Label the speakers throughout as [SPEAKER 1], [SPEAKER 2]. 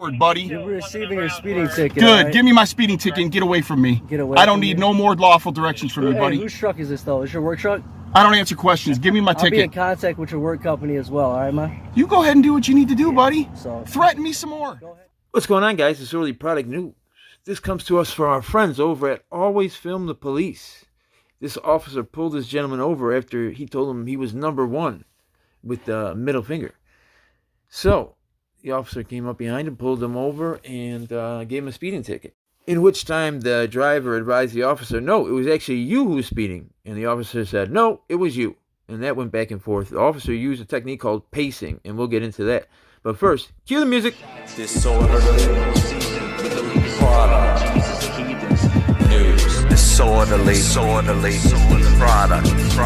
[SPEAKER 1] buddy.
[SPEAKER 2] You're receiving your speeding ticket.
[SPEAKER 1] Good.
[SPEAKER 2] Right?
[SPEAKER 1] Give me my speeding ticket and get away from me.
[SPEAKER 2] Get away.
[SPEAKER 1] I don't need no more lawful directions from you, buddy.
[SPEAKER 2] Whose truck is this, though? Is your work truck?
[SPEAKER 1] I don't answer questions. Give me my ticket.
[SPEAKER 2] I'll be in contact with your work company as well, all right, man?
[SPEAKER 1] You go ahead and do what you need to do, buddy.
[SPEAKER 2] So
[SPEAKER 1] threaten me some more.
[SPEAKER 2] Go ahead.
[SPEAKER 3] What's going on, guys? It's early product news. This comes to us from our friends over at Always Film the Police. This officer pulled this gentleman over after he told him he was number one with the middle finger. So the officer came up behind him, pulled him over, and gave him a speeding ticket. In which time the driver advised the officer, no, it was actually you who was speeding. And the officer said, no, it was you. And that went back and forth. The officer used a technique called pacing, and we'll get into that. But first, cue the music.
[SPEAKER 4] Disorderly product news. Disorderly product news.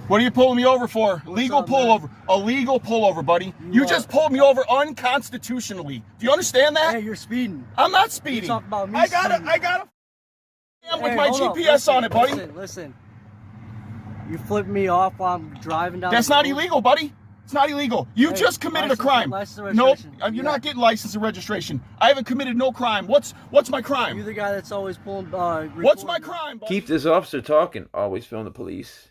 [SPEAKER 1] What are you pulling me over for? Legal pullover. A legal pullover, buddy. You just pulled me over unconstitutionally. Do you understand that?
[SPEAKER 2] Hey, you're speeding.
[SPEAKER 1] I'm not speeding.
[SPEAKER 2] You talk about me
[SPEAKER 1] I got
[SPEAKER 2] speeding.
[SPEAKER 1] with my GPS on it, buddy.
[SPEAKER 2] Listen. You flipped me off while I'm driving down.
[SPEAKER 1] That's
[SPEAKER 2] the
[SPEAKER 1] not
[SPEAKER 2] road.
[SPEAKER 1] illegal, buddy. It's not illegal. You just committed a crime. Nope, you're not getting license and registration. I haven't committed no crime. What's my crime?
[SPEAKER 2] You're the guy that's always pulling.
[SPEAKER 1] What's my crime, buddy?
[SPEAKER 3] Keep this officer talking. Always film the police.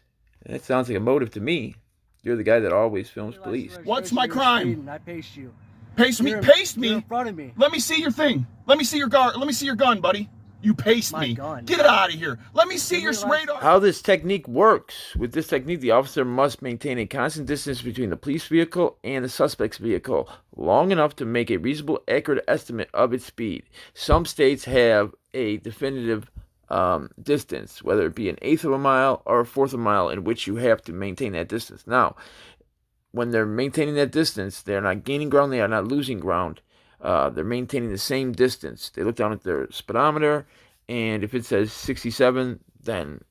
[SPEAKER 3] That sounds like a motive to me. You're the guy that always films police.
[SPEAKER 1] What's my crime?
[SPEAKER 2] I paced you.
[SPEAKER 1] Paste me. Paste me.
[SPEAKER 2] You're in front of me.
[SPEAKER 1] Let me see your thing. Let me see your gun. Let me see your gun, buddy. You paced me.
[SPEAKER 2] Gun.
[SPEAKER 1] Get it out of here. Let me see your radar.
[SPEAKER 3] How this technique works. With this technique, the officer must maintain a constant distance between the police vehicle and the suspect's vehicle, long enough to make a reasonable, accurate estimate of its speed. Some states have a definitive distance, whether it be an eighth of a mile or a fourth of a mile, in which you have to maintain that distance. Now, when they're maintaining that distance, they're not gaining ground, they are not losing ground. They're maintaining the same distance. They look down at their speedometer, and if it says 67, then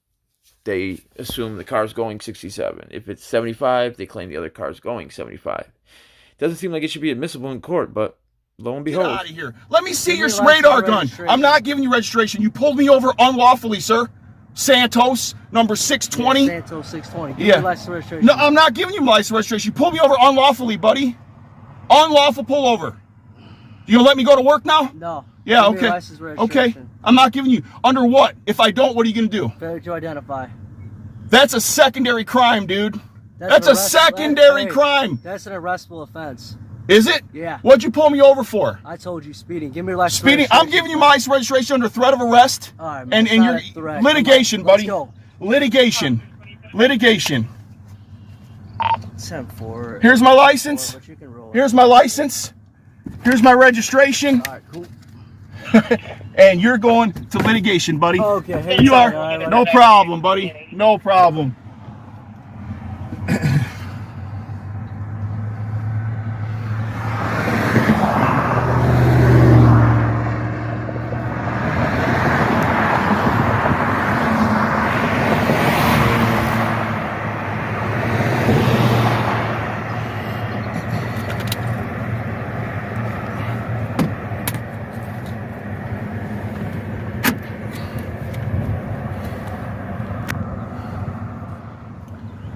[SPEAKER 3] they assume the car's going 67. If it's 75, they claim the other car's going 75. Doesn't seem like it should be admissible in court, but lo and behold.
[SPEAKER 1] Get out of here. Let me see your radar gun. I'm not giving you registration. You pulled me over unlawfully, sir. Santos, number 620.
[SPEAKER 2] Yeah, Santos 620. Give
[SPEAKER 1] Yeah.
[SPEAKER 2] me license registration.
[SPEAKER 1] No, I'm not giving you license registration. You pulled me over unlawfully, buddy. Unlawful pullover. You gonna let me go to work now?
[SPEAKER 2] No.
[SPEAKER 1] Yeah,
[SPEAKER 2] Give me
[SPEAKER 1] okay.
[SPEAKER 2] license
[SPEAKER 1] Okay.
[SPEAKER 2] registration.
[SPEAKER 1] I'm not giving you. Under what? If I don't, what are you gonna do?
[SPEAKER 2] Failure to identify.
[SPEAKER 1] That's a secondary crime, dude. That's
[SPEAKER 2] an
[SPEAKER 1] a secondary crime.
[SPEAKER 2] That's an arrestable offense.
[SPEAKER 1] Is it?
[SPEAKER 2] Yeah.
[SPEAKER 1] What'd you pull me over for?
[SPEAKER 2] I told you speeding. Give me your license
[SPEAKER 1] Speeding. I'm
[SPEAKER 2] registration.
[SPEAKER 1] giving you my license registration under threat of arrest.
[SPEAKER 2] All right, man.
[SPEAKER 1] And
[SPEAKER 2] It's
[SPEAKER 1] your
[SPEAKER 2] not a threat.
[SPEAKER 1] litigation,
[SPEAKER 2] Come on,
[SPEAKER 1] buddy.
[SPEAKER 2] let's go.
[SPEAKER 1] Litigation. Litigation.
[SPEAKER 2] 10-4.
[SPEAKER 1] Here's my license.
[SPEAKER 2] But you can roll it.
[SPEAKER 1] Here's my license. Here's my registration.
[SPEAKER 2] All right, cool.
[SPEAKER 1] And you're going to litigation, buddy.
[SPEAKER 2] Okay. Hey,
[SPEAKER 1] You are.
[SPEAKER 2] all right,
[SPEAKER 1] No problem, buddy. No problem.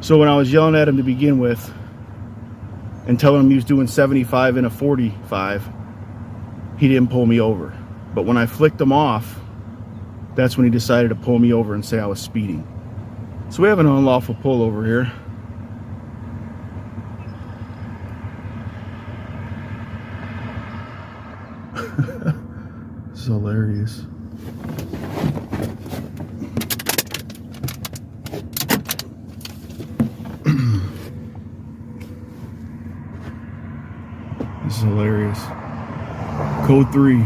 [SPEAKER 1] So when I was yelling at him to begin with and telling him he was doing 75 in a 45, he didn't pull me over. But when I flicked him off, that's when he decided to pull me over and say I was speeding. So we have an unlawful pullover here. This is hilarious. This is hilarious. Code 3.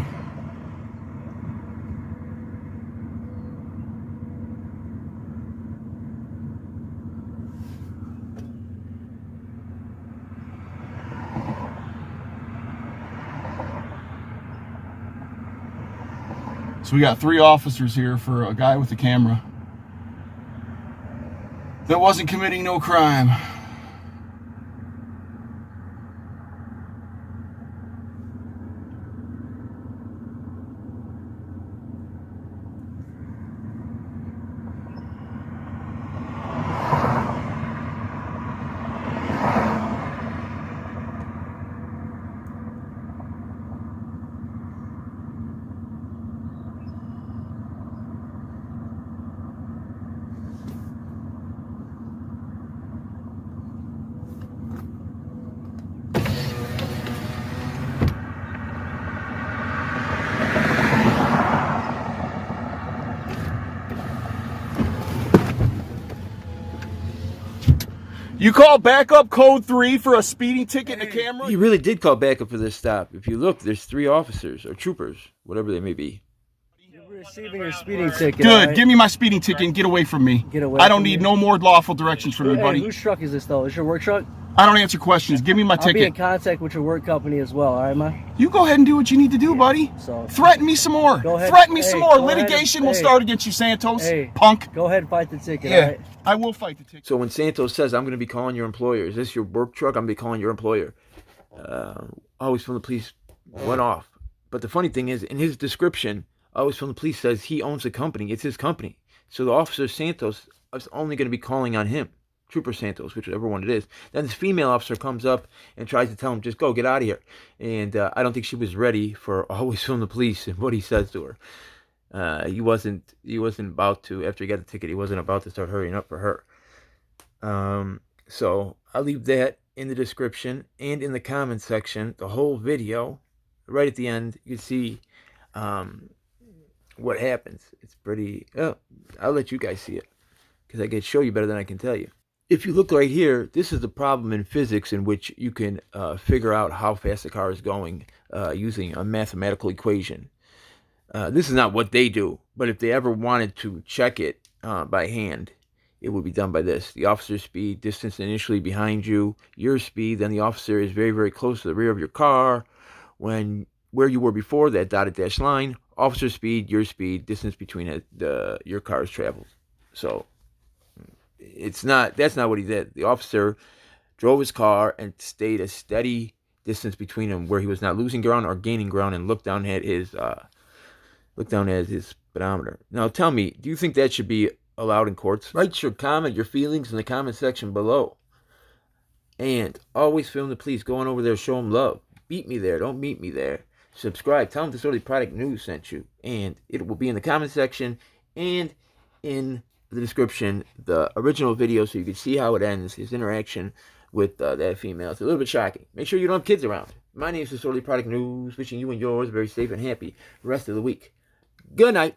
[SPEAKER 1] So we got 3 officers here for a guy with a camera that wasn't committing no crime. You call backup code 3 for a speeding ticket and a camera?
[SPEAKER 3] He really did call backup for this stop. If you look, there's 3 officers or troopers, whatever they may be.
[SPEAKER 2] You're receiving your speeding ticket.
[SPEAKER 1] Good.
[SPEAKER 2] Right?
[SPEAKER 1] Give me my speeding ticket and get away from me.
[SPEAKER 2] Get away
[SPEAKER 1] I don't
[SPEAKER 2] from
[SPEAKER 1] need
[SPEAKER 2] me.
[SPEAKER 1] no more lawful directions from you,
[SPEAKER 2] Hey,
[SPEAKER 1] buddy.
[SPEAKER 2] whose truck is this, though? Is your work truck?
[SPEAKER 1] I don't answer questions. Give me my
[SPEAKER 2] I'll be in
[SPEAKER 1] ticket.
[SPEAKER 2] contact with your work company as well, all right, man?
[SPEAKER 1] You go ahead and do what you need to do, buddy.
[SPEAKER 2] So
[SPEAKER 1] Threaten me some more.
[SPEAKER 2] Go ahead.
[SPEAKER 1] Threaten me
[SPEAKER 2] Hey,
[SPEAKER 1] some more.
[SPEAKER 2] go ahead.
[SPEAKER 1] Litigation will
[SPEAKER 2] Hey.
[SPEAKER 1] start against you, Santos.
[SPEAKER 2] Hey.
[SPEAKER 1] Punk.
[SPEAKER 2] go ahead and fight the ticket, all
[SPEAKER 1] Yeah,
[SPEAKER 2] right?
[SPEAKER 1] I will fight the ticket.
[SPEAKER 3] So when Santos says, I'm going to be calling your employer, is this your work truck? I'm going to be calling your employer. Always from the police went off. But the funny thing is, in his description, always from the police says he owns the company. It's his company. So the officer Santos is only going to be calling on him. Trooper Santos, whichever one it is. Then this female officer comes up and tries to tell him, just go, get out of here. And I don't think she was ready for always from the police and what he says to her. He wasn't about to, after he got the ticket, he wasn't about to start hurrying up for her. So I'll leave that in the description and in the comment section, the whole video. Right at the end, you can see what happens. It's pretty, I'll let you guys see it because I can show you better than I can tell you. If you look right here, this is the problem in physics in which you can figure out how fast the car is going using a mathematical equation. This is not what they do, but if they ever wanted to check it by hand, it would be done by this. The officer's speed, distance initially behind you, your speed, then the officer is very, very close to the rear of your car. Where you were before that dotted dash line, officer speed, your speed, distance between your car's travels. So that's not what he did. The officer drove his car and stayed a steady distance between them where he was not losing ground or gaining ground, and looked down at his speedometer. Now tell me, do you think that should be allowed in courts? Write your comment, your feelings in the comment section below. And always film the police going over there, show them love. Beat me there, don't meet me there. Subscribe, tell them Disorderly Product News sent you. And it will be in the comment section and in the description, the original video, so you can see how it ends, his interaction with that female. It's a little bit shocking. Make sure you don't have kids around. My name is Disorderly Product News, wishing you and yours a very safe and happy rest of the week. Good night.